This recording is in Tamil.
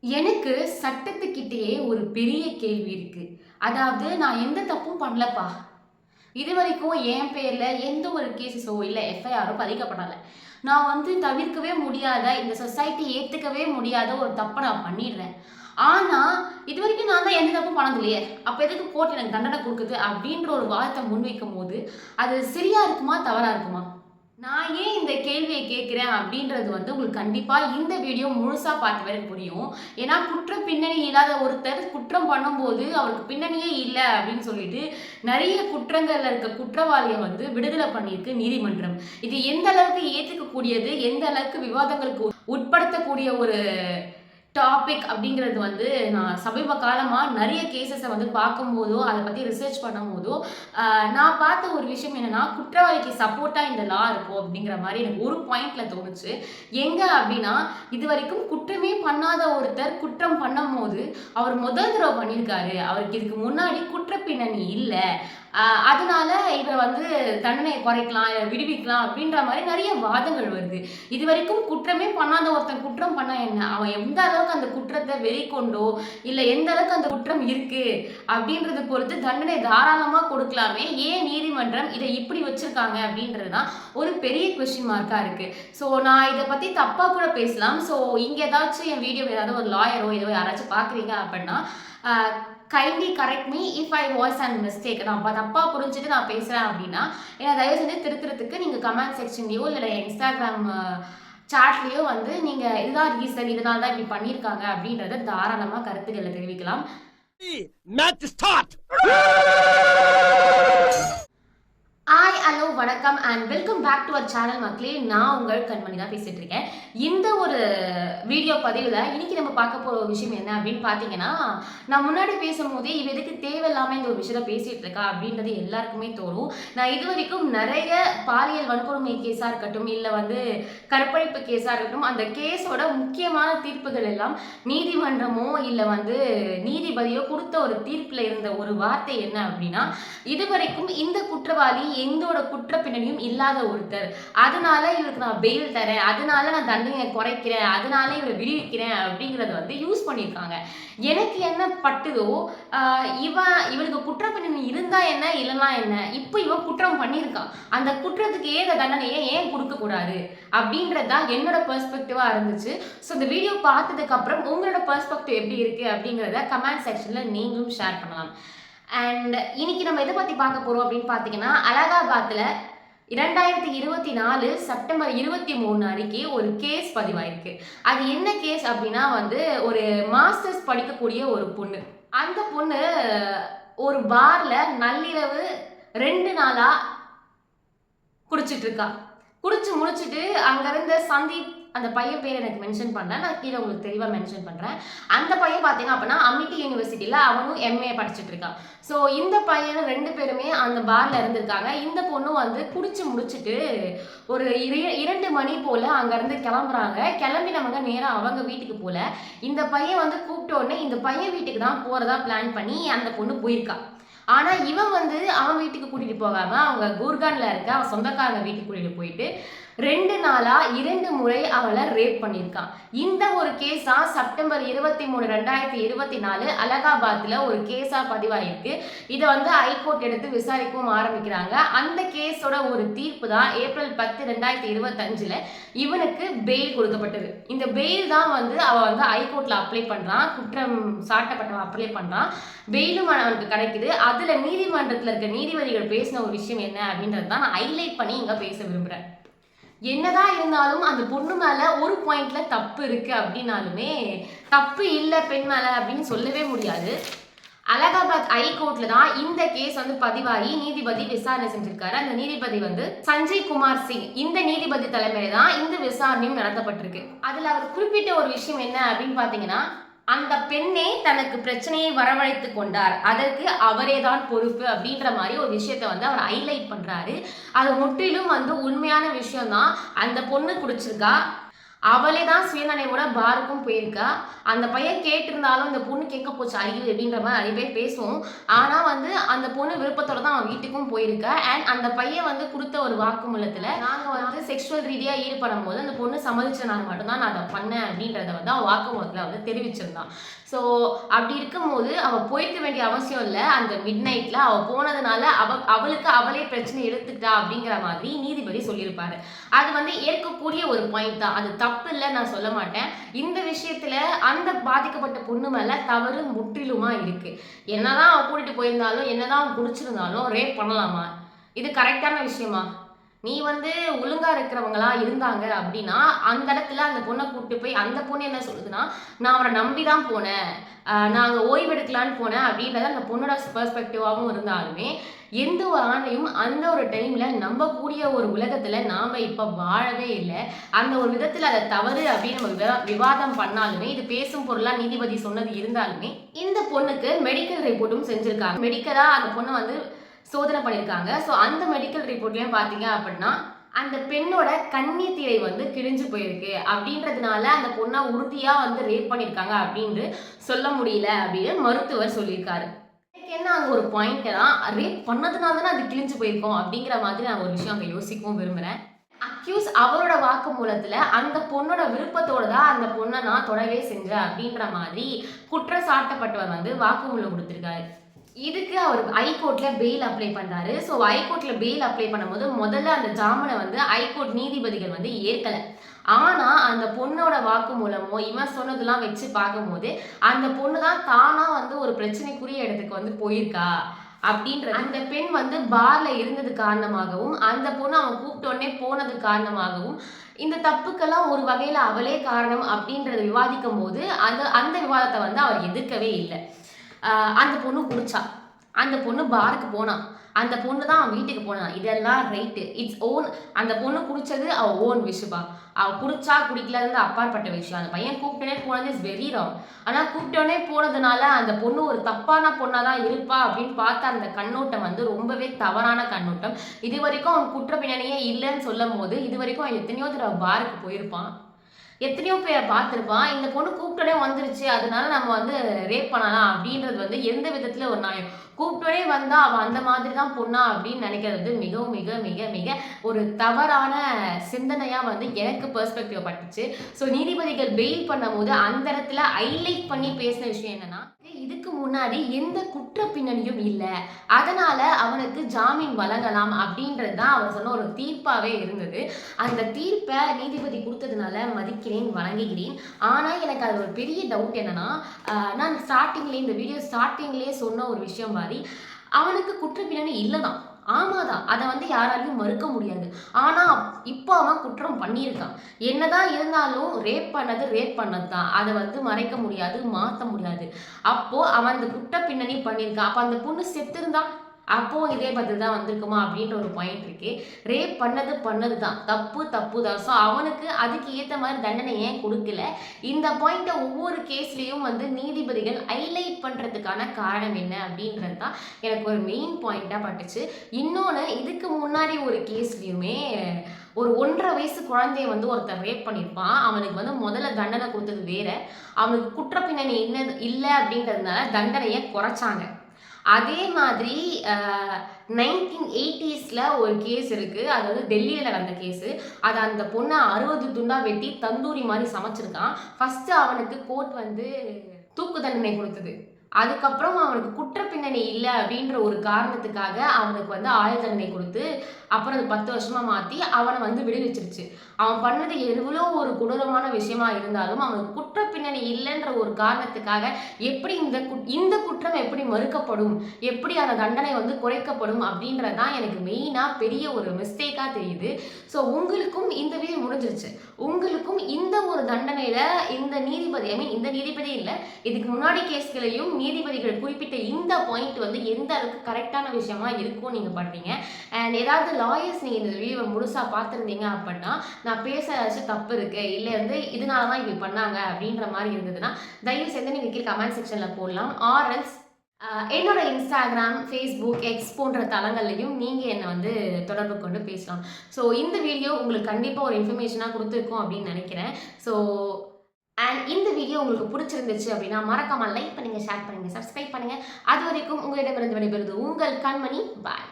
எனக்கு சட்டத்துக்கிட்டயே ஒரு பெரிய கேள்வி இருக்கு. அதாவது நான் எந்த தப்பும் பண்ணலப்பா. இதுவரைக்கும் என் பேர்ல எந்த ஒரு கேஸஸோ இல்ல எஃப்ஐஆரோ பதிக்கப்படல. நான் தவிர்க்கவே முடியாத, இந்த சொசைட்டி ஏத்துக்கவே முடியாத ஒரு தப்ப நான் பண்ணிடுறேன். ஆனா, இதுவரைக்கும் நான் தான் எந்த தப்பும் பண்ணது இல்லையே. அப்ப எதுக்கு கோர்ட் எனக்கு தண்டனை குடுக்குது? அப்படின்ற ஒரு வாதத்த முன்வைக்கும்போது, அது சரியா இருக்குமா? தவறா இருக்குமா? நான் ஏன் இந்த கேள்விய கேட்கிறேன் அப்படின்றது உங்களுக்கு கண்டிப்பா இந்த வீடியோ முழுசா பார்த்த பிறகு புரியும். ஏன்னா, குற்ற பின்னணி இல்லாத ஒருத்தர் குற்றம் பண்ணும்போது, அவருக்கு பின்னணியே இல்ல அப்படின்னு சொல்லிட்டு, நெறைய குற்றங்கள்ல இருக்க குற்றவாளிய விடுதலை பண்ணியிருக்கு நீதிமன்றம். இது எந்த அளவுக்கு ஏத்துக்கக்கூடியது, எந்த அளவுக்கு விவாதங்களுக்கு உட்படுத்தக்கூடிய ஒரு டாபிக் அப்படிங்கிறது நான் சமீப காலமா நெறைய கேஸஸ பார்க்கும்போதோ, அத பத்தி ரிசர்ச் பண்ணும்போதோ, நான் பார்த்த ஒரு விஷயம் என்னன்னா, குற்றவாளிக்கு சப்போர்ட்டா இந்த லா இருக்கும் அப்படிங்கிற மாரி எனக்கு ஒரு பாயிண்ட்ல தோணுச்சு. எங்க அப்படின்னா, இதுவரைக்கும் குற்றமே பண்ணாத ஒருத்தர் குற்றம் பண்ணும்போது, அவர் முதல் தடவ பண்ணியிருக்காரு. அவருக்கு இதுக்கு முன்னாடி குற்ற பின்னணி இல்ல. அதனால இவர தண்டனைய குறைக்கலாம், இல்ல விடுவிக்கலாம் அப்படின்ற மாரி நெறைய வாதங்கள் வருது. இதுவரைக்கும் குற்றமே பண்ணாத ஒருத்தன் குற்றம் பண்ணா என்ன? அவன் எந்த அளவுக்கு அந்த குற்றத்த வெளிக்கொண்டோ, இல்ல எந்த அளவுக்கு அந்த குற்றம் இருக்கு அப்படின்றத பொறுத்து தண்டனை தாராளமா கொடுக்கலாமே. ஏன் நீதிமன்றம் இத இப்படி வச்சிருக்காங்க அப்படின்றது தான் ஒரு பெரிய கொஸ்டின் மார்க்கா இருக்கு. ஸோ நான் இத பத்தி தப்பா கூட பேசலாம். ஸோ இங்க ஏதாச்சும் என் வீடியோவ ஏதாவது ஒரு லாயரோ ஏதோ யாராச்சும் பார்க்குறீங்க அப்படின்னா, uh kindly correct me if I was and mistake. நான் தப்பா புரிஞ்சுட்டு நான் பேசுறேன் அப்படின்னா, என்ன தயவு செஞ்சு திருத்துறதுக்கு நீங்க கமெண்ட் செக்ஷன்லயோ இல்ல இன்ஸ்டாகிராம் சாட்லயோ நீங்க இதுதான் ரீசன், இதனால தான் இப்படி பண்ணியிருக்காங்க அப்படின்றத தாராளமா கருத்துக்கள தெரிவிக்கலாம். Match start! ஹாய், ஹலோ, வணக்கம் and welcome back to our channel மக்களே. நான் உங்கள் கண்மணி தான் பேசிட்டு இருக்கேன். இந்த ஒரு வீடியோ பதிவில் இன்னைக்கு நம்ம பார்க்க போகிற ஒரு விஷயம் என்ன அப்படின்னு பார்த்தீங்கன்னா, நான் முன்னாடி பேசும்போதே இவ எதுக்கு தேவையில்லாமல் இந்த ஒரு விஷயத்த பேசிட்டு இருக்கா அப்படின்றது எல்லாருக்குமே தோணும். நான் இது வரைக்கும் நிறைய பாலியல் வன்கொடுமை கேஸாக இருக்கட்டும், இல்லை கற்பழிப்பு கேஸாக இருக்கட்டும், அந்த கேஸோட முக்கியமான தீர்ப்புகள் எல்லாம் நீதிமன்றமோ இல்லை நீதிபதியோ கொடுத்த ஒரு தீர்ப்பில் இருந்த ஒரு வார்த்தை என்ன அப்படின்னா, இதுவரைக்கும் இந்த குற்றவாளி எந்தோட குற்ற பின்னணியும் இல்லாத ஒருத்தர், அதனால இவருக்கு நான் பெயில் தரேன், அதனால நான் தண்டனையை குறைக்கிறேன், அதனால இவரை விடுவிக்கிறேன் அப்படிங்கறத யூஸ் பண்ணியிருக்காங்க. எனக்கு என்ன பட்டுதோ, இவனுக்கு குற்ற பின்னணி இருந்தா என்ன இல்லைன்னா என்ன, இப்போ இவன் குற்றம் பண்ணியிருக்கான், அந்த குற்றத்துக்கு ஏத தண்டனையை ஏன் கொடுக்க கூடாது அப்படின்றது தான் என்னோட பெர்ஸ்பெக்டிவா இருந்துச்சு. ஸோ இந்த வீடியோ பார்த்ததுக்கு அப்புறம் உங்களோட பெர்ஸ்பெக்டிவ் எப்படி இருக்கு அப்படிங்கிறத கமெண்ட் செக்ஷன்ல நீங்களும் ஷேர் பண்ணலாம். அண்ட் இன்னைக்கு நம்ம எதை பத்தி பார்க்க போறோம் அப்படின்னு பார்த்தீங்கன்னா, அலகாபாத்ல 2024 செப்டம்பர் 23 அன்னைக்கு ஒரு கேஸ் பதிவாயிருக்கு. அது என்ன கேஸ் அப்படின்னா ஒரு மாஸ்டர்ஸ் படிக்கக்கூடிய ஒரு பொண்ணு. அந்த பொண்ணு ஒரு பார்ல நள்ளிரவு 2 நாளா குடிச்சிட்டு இருக்கா. குடிச்சு முடிச்சுட்டு அங்க இருந்த சந்தீப், அந்த பையன் பேர் எனக்கு மென்ஷன் பண்ணல, நான் கீழே உங்களுக்கு தெளிவா மென்ஷன் பண்றேன். அந்த பையன் பாத்தீங்க அப்படின்னா அமிட்டி யூனிவர்சிட்டியில அவனும் எம்ஏ படிச்சுட்டு இருக்கான். ஸோ இந்த பையனும் 2 பேருமே அந்த பார்ல இருந்திருக்காங்க. இந்த பொண்ணு குடிச்சு முடிச்சுட்டு ஒரு 2 மணி போல அங்க இருந்து கிளம்புறாங்க. கிளம்பினவங்க நேரா அவங்க வீட்டுக்கு போல. இந்த பையன் கூப்பிட்ட உடனே இந்த பையன் வீட்டுக்கு தான் போறதா பிளான் பண்ணி அந்த பொண்ணு போயிருக்கா. ஆனா இவன் அவன் வீட்டுக்கு கூட்டிட்டு போகாம அவங்க குர்கான்ல இருக்க அவன் சொந்தக்காரங்க வீட்டுக்கு கூட்டிட்டு போயிட்டு 2 நாளா 2 முறை அவளை ரேப் பண்ணியிருக்கான். இந்த ஒரு கேஸா செப்டம்பர் 23, 2024 அலகாபாத்ல ஒரு கேஸா பதிவாயிருக்கு. இதை ஹைகோர்ட் எடுத்து விசாரிக்கவும் ஆரம்பிக்கிறாங்க. அந்த கேஸோட ஒரு தீர்ப்பு தான் ஏப்ரல் 10, 2025 இவனுக்கு பெயில் கொடுக்கப்பட்டது. இந்த பெயில் தான் அவன் ஹைகோர்ட்ல அப்ளை பண்றான், குற்றம் சாட்டப்பட்டவன் அப்ளை பண்றான், பெயிலும் அவனுக்கு கிடைக்குது. அதுல நீதிமன்றத்துல இருக்க நீதிபதிகள் பேசின ஒரு விஷயம் என்ன அப்படின்றது தான் நான் ஹைலைட் பண்ணி இங்க பேச விரும்புறேன். என்னதான் இருந்தாலும் அந்த பொண்ணு மேல ஒரு பாயிண்ட்ல தப்பு இருக்கு அப்படின்னாலுமே, தப்பு இல்லை பெண் மேல அப்படின்னு சொல்லவே முடியாது. அலகாபாத் ஹைகோர்ட்ல தான் இந்த கேஸ் பதிவாகி நீதிபதி விசாரணை செஞ்சிருக்காரு. அந்த நீதிபதி சஞ்சய் குமார் சிங். இந்த நீதிபதி தலைமையில தான் இந்த விசாரணையும் நடத்தப்பட்டிருக்கு. அதுல அவர் குறிப்பிட்ட ஒரு விஷயம் என்ன அப்படின்னு பாத்தீங்கன்னா, அந்த பெண்ணே தனக்கு பிரச்சனையை வரவழைத்து கொண்டார், அதற்கு அவரே தான் பொறுப்பு அப்படின்ற மாதிரி ஒரு விஷயத்த அவர் ஹைலைட் பண்றாரு. அது முற்றிலும் உண்மையான விஷயம் தான். அந்த பொண்ணு குடிச்சிருக்கா, அவளே தான் சுயநினைவோட பாருக்கும் போயிருக்கா. அந்த பையன் கேட்டிருந்தாலும் இந்த பொண்ணு கேட்க போச்சு அறிவு அப்படின்ற மாதிரி நிறைய பேர் பேசுவோம். ஆனா வந்து அந்த பொண்ணு விருப்பத்தோட தான் அவன் வீட்டுக்கும் போயிருக்கா. அண்ட் அந்த பையன் வந்து கொடுத்த ஒரு வாக்குமூலத்துல நாங்க வந்து செக்ஷுவல் ரீதியா ஈடுபடும் போது அந்த பொண்ணு சம்மதிச்சனால மட்டும்தான் நான் அதை பண்ணேன் அப்படின்றத வந்து அவன் வாக்குமூலத்துல வந்து தெரிவிச்சிருந்தான். ஸோ அப்படி இருக்கும்போது அவள் போயிருக்க வேண்டிய அவசியம் இல்லை. அந்த மிட் நைட்ல அவள் போனதுனால அவளுக்கு அவளே பிரச்சனை எடுத்துக்கிட்டா அப்படிங்கிற மாதிரி நீதிபதி சொல்லியிருப்பாரு. அது வந்து ஏற்கக்கூடிய ஒரு பாயிண்ட் தான். அது தப்பு இல்லை நான் சொல்ல மாட்டேன். இந்த விஷயத்துல அந்த பாதிக்கப்பட்ட பொண்ணு மேல தவறு முற்றிலுமா இருக்கு. என்னதான் அவ கூட்டிட்டு போயிருந்தாலும் என்னதான் அவன் குடிச்சிருந்தாலும் ரேப் பண்ணலாமா? இது கரெக்டான விஷயமா? நீ வந்து ஒழுங்கா இருக்கிறவங்களா இருந்தாங்க அப்படின்னா அந்த இடத்துல அந்த பொண்ணை கூப்பிட்டு போய் அந்த பொண்ணு என்ன சொல்லுதுன்னா, நான் அவரை நம்பி தான் போனேன், நாங்கள் ஓய்வெடுக்கலான்னு போனேன் அப்படின்றத அந்த பொண்ணோட பெர்ஸ்பெக்டிவாகவும் இருந்தாலுமே எந்த ஒரு ஆணையும் அந்த ஒரு டைம்ல நம்பக்கூடிய ஒரு உலகத்துல நாம இப்ப வாழவே இல்லை. அந்த ஒரு விதத்துல அதை தவறு அப்படின்னு நம்ம விவாதம் பண்ணாலுமே இது பேசும் பொருளா நீதிபதி சொன்னது இருந்தாலுமே இந்த பொண்ணுக்கு மெடிக்கல் ரிப்போர்ட்டும் செஞ்சிருக்காங்க. மெடிக்கலா அந்த பொண்ணை வந்து சோதனை பண்ணியிருக்காங்க. ஸோ அந்த மெடிக்கல் ரிப்போர்ட்லையும் பார்த்தீங்க அப்படின்னா அந்த பெண்ணோட கன்னித்திரை வந்து கிழிஞ்சு போயிருக்கு அப்படின்றதுனால அந்த பொண்ணை உறுதியாக வந்து ரேப் பண்ணியிருக்காங்க அப்படின்னு சொல்ல முடியல அப்படின்னு மருத்துவர் சொல்லியிருக்காரு. எனக்கு என்ன அங்கே ஒரு பாயிண்ட் தான், ரேப் பண்ணதுனால தானே அது கிழிஞ்சு போயிருக்கோம் அப்படிங்கிற மாதிரி நான் ஒரு விஷயம் அங்கே யோசிக்கவும் விரும்புகிறேன். அக்யூஸ் அவரோட வாக்குமூலத்துல அந்த பொண்ணோட விருப்பத்தோட தான் அந்த பொண்ணை நான் தொடவே செஞ்சேன் அப்படின்ற மாதிரி குற்றம் சாட்டப்பட்டவர் வந்து வாக்குமூலம் கொடுத்திருக்காரு. இதுக்கு அவர் ஹைகோர்ட்ல பெயில் அப்ளை பண்றாரு. ஸோ ஹைகோர்ட்ல பெயில் அப்ளை பண்ணும்போது முதல்ல அந்த ஜாமீனை வந்து ஹைகோர்ட் நீதிபதிகள் வந்து ஏற்கல. ஆனா அந்த பொண்ணோட வாக்குமூலமோ இவன் சொன்னதெல்லாம் வச்சு பார்க்கும்போது அந்த பொண்ணு தான் தானா வந்து ஒரு பிரச்சனைக்குரிய இடத்துக்கு வந்து போயிருக்கா அப்படின்ற அந்த பெண் வந்து பார்ல இருந்தது காரணமாகவும் அந்த பொண்ணு அவன் கூப்பிட்டோடனே போனது காரணமாகவும் இந்த தப்புக்கெல்லாம் ஒரு வகையில அவளே காரணம் அப்படின்றத விவாதிக்கும் போது அந்த விவாதத்தை வந்து அவர் எதிர்க்கவே இல்லை. அந்த பொண்ணு குடிச்சா, அந்த பொண்ணு பாருக்கு போனா, அந்த பொண்ணு தான் அவன் வீட்டுக்கு போனா, இதெல்லாம் ரைட்டு, இட்ஸ் ஓன். அந்த பொண்ணு குடிச்சது அவ ஓன் விஷயப்பா. அவ குடிச்சா குடிக்கலன்னு அப்பாற்பட்ட விஷயம். அந்த பையன் கூப்பிட்டோனே போனது இஸ் வெரி ராங். ஆனா கூப்பிட்டோனே போனதுனால அந்த பொண்ணு ஒரு தப்பான பொண்ணா தான் இருப்பா அப்படின்னு பார்த்த அந்த கண்ணோட்டம் வந்து ரொம்பவே தவறான கண்ணோட்டம். இது வரைக்கும் அவன் குற்ற பின்னணியே இல்லைன்னு சொல்லும் போது இது வரைக்கும் அவன் எத்தனையோ தடவை பாருக்கு போயிருப்பான், எத்தனையோ பேரை பார்த்துருப்பான். இந்த பொண்ணு கூப்பிட்டோடனே வந்துருச்சு அதனால நம்ம வந்து ரேப் பண்ணலாம் அப்படின்றது வந்து எந்த விதத்துல ஒரு நியாயம்? கூப்பிட்டோடனே வந்தா அவன் அந்த மாதிரி தான் பொண்ணா அப்படின்னு நினைக்கிறது மிகவும் மிக மிக மிக ஒரு தவறான சிந்தனையா வந்து எனக்கு பெர்ஸ்பெக்டிவ் பட்டுச்சு. ஸோ நீதிபதிகள் பெயில் பண்ணும் போது அந்த இடத்துல ஹைலைட் பண்ணி பேசின விஷயம் என்னன்னா, இதுக்கு முன்னாடி எந்த குற்ற பின்னணியும் இல்லை, அதனால அவனுக்கு ஜாமீன் வழங்கலாம் அப்படின்றது தான் அவர் சொன்ன ஒரு தீர்ப்பாவே இருந்தது. அந்த தீர்ப்பை நீதிபதி கொடுத்ததுனால மதிக்கிறேன், வழங்குகிறேன். ஆனா எனக்கு அது ஒரு பெரிய டவுட் என்னன்னா, நான் ஸ்டார்டிங்லேயே இந்த வீடியோ ஸ்டார்டிங்லேயே சொன்ன ஒரு விஷயம் மாதிரி அவனுக்கு குற்ற பின்னணி இல்லைதான், ஆமாதான், அதை வந்து யாராலையும் மறுக்க முடியாது. ஆனா இப்போ அவன் குற்றம் பண்ணியிருக்கான். என்னதான் இருந்தாலும் ரேப் பண்ணது தான், அதை வந்து மறைக்க முடியாது, மாற்ற முடியாது. அப்போ அவன் அந்த குற்ற பின்னணி பண்ணியிருக்கான். அப்போ அந்த பொண்ணு செத்துருந்தா அப்போ இதே பதில் தான் வந்திருக்குமா அப்படின்ற ஒரு பாயிண்ட் இருக்கு. ரேப் பண்ணது தான், தப்பு தான். ஸோ அவனுக்கு அதுக்கு ஏற்ற மாதிரி தண்டனை ஏன் கொடுக்கல? இந்த பாயிண்ட்டை ஒவ்வொரு கேஸ்லேயும் வந்து நீதிபதிகள் ஹைலைட் பண்ணுறதுக்கான காரணம் என்ன அப்படின்றது தான் எனக்கு ஒரு மெயின் பாயிண்ட்டாக பட்டுச்சு. இன்னொன்று, இதுக்கு முன்னாடி ஒரு கேஸ்லேயுமே ஒரு 1.5 வயசு குழந்தைய வந்து ஒருத்தர் ரேப் பண்ணியிருப்பான். அவனுக்கு வந்து முதல்ல தண்டனை கொடுத்தது வேற, அவனுக்கு குற்ற பின்னணி இல்லை அப்படின்றதுனால தண்டனையை குறைச்சாங்க. அதே மாதிரி 1980s ஒரு கேஸ் இருக்கு. அது வந்து டெல்லியில் நடந்த கேஸு. அது அந்த பொண்ணை 60 துண்டா வெட்டி தந்தூரி மாதிரி சமைச்சிருக்கான். ஃபர்ஸ்ட் அவனுக்கு கோர்ட் வந்து தூக்கு தண்டனை கொடுத்தது. அதுக்கப்புறம் அவனுக்கு குற்ற பின்னணி இல்லை அப்படின்ற ஒரு காரணத்துக்காக அவனுக்கு வந்து ஆயுள் தண்டனை கொடுத்து அப்புறம் அது 10 வருஷமா மாற்றி அவனை வந்து விடுவிச்சிருச்சு. அவன் பண்ணது எவ்வளோ ஒரு கொடூரமான விஷயமா இருந்தாலும் அவனுக்கு குற்ற பின்னணி இல்லைன்ற ஒரு காரணத்துக்காக எப்படி இந்த குற்றம் எப்படி மறுக்கப்படும், எப்படி அந்த தண்டனை வந்து குறைக்கப்படும் அப்படின்றதான் எனக்கு மெயினாக பெரிய ஒரு மிஸ்டேக்காக தெரியுது. ஸோ உங்களுக்கும் இந்த வீடியோ முடிஞ்சிருச்சு. உங்களுக்கும் இந்த ஒரு தண்டனையில் இந்த நீதிபதி இல்லை, இதுக்கு முன்னாடி கேஸ்களையும் நீதிபதிகள் குறிப்பிட்ட இந்த பாயிண்ட் வந்து எந்த அளவுக்கு கரெக்டான விஷயமா இருக்கும் நீங்கள் பண்ணுறீங்க? அண்ட் ஏதாவது லாயர்ஸ் நீங்கள் இந்த வீடியோவை முழுசாக பார்த்துருந்தீங்க அப்படின்னா நான் பேச ஏதாச்சும் தப்பு இருக்கு, இல்லை வந்து இதனால தான் இப்படி பண்ணாங்க அப்படின்ற மாதிரி இருந்ததுன்னா தயவு செய்து நீங்கள் கீழே கமெண்ட் செக்ஷனில் போடலாம். ஆர்எல்ஸ் என்னோட இன்ஸ்டாகிராம், ஃபேஸ்புக், எக்ஸ் போன்ற தளங்கள்லையும் நீங்க என்ன வந்து தொடர்பு கொண்டு பேசலாம். ஸோ இந்த வீடியோ உங்களுக்கு கண்டிப்பா ஒரு இன்ஃபர்மேஷனா குடுத்துருக்கும் அப்படின்னு நெனைக்கிறேன். ஸோ இந்த வீடியோ உங்களுக்கு புடிச்சிருந்துச்சு அப்படின்னா, மறக்காம லைக் பண்ணுங்க, ஷேர் பண்ணுங்க, சப்ஸ்கிரைப் பண்ணுங்க. அதுவரைக்கும் உங்களிடமிருந்து விடைபெறுவது உங்கள் கண்மணி. பாய்.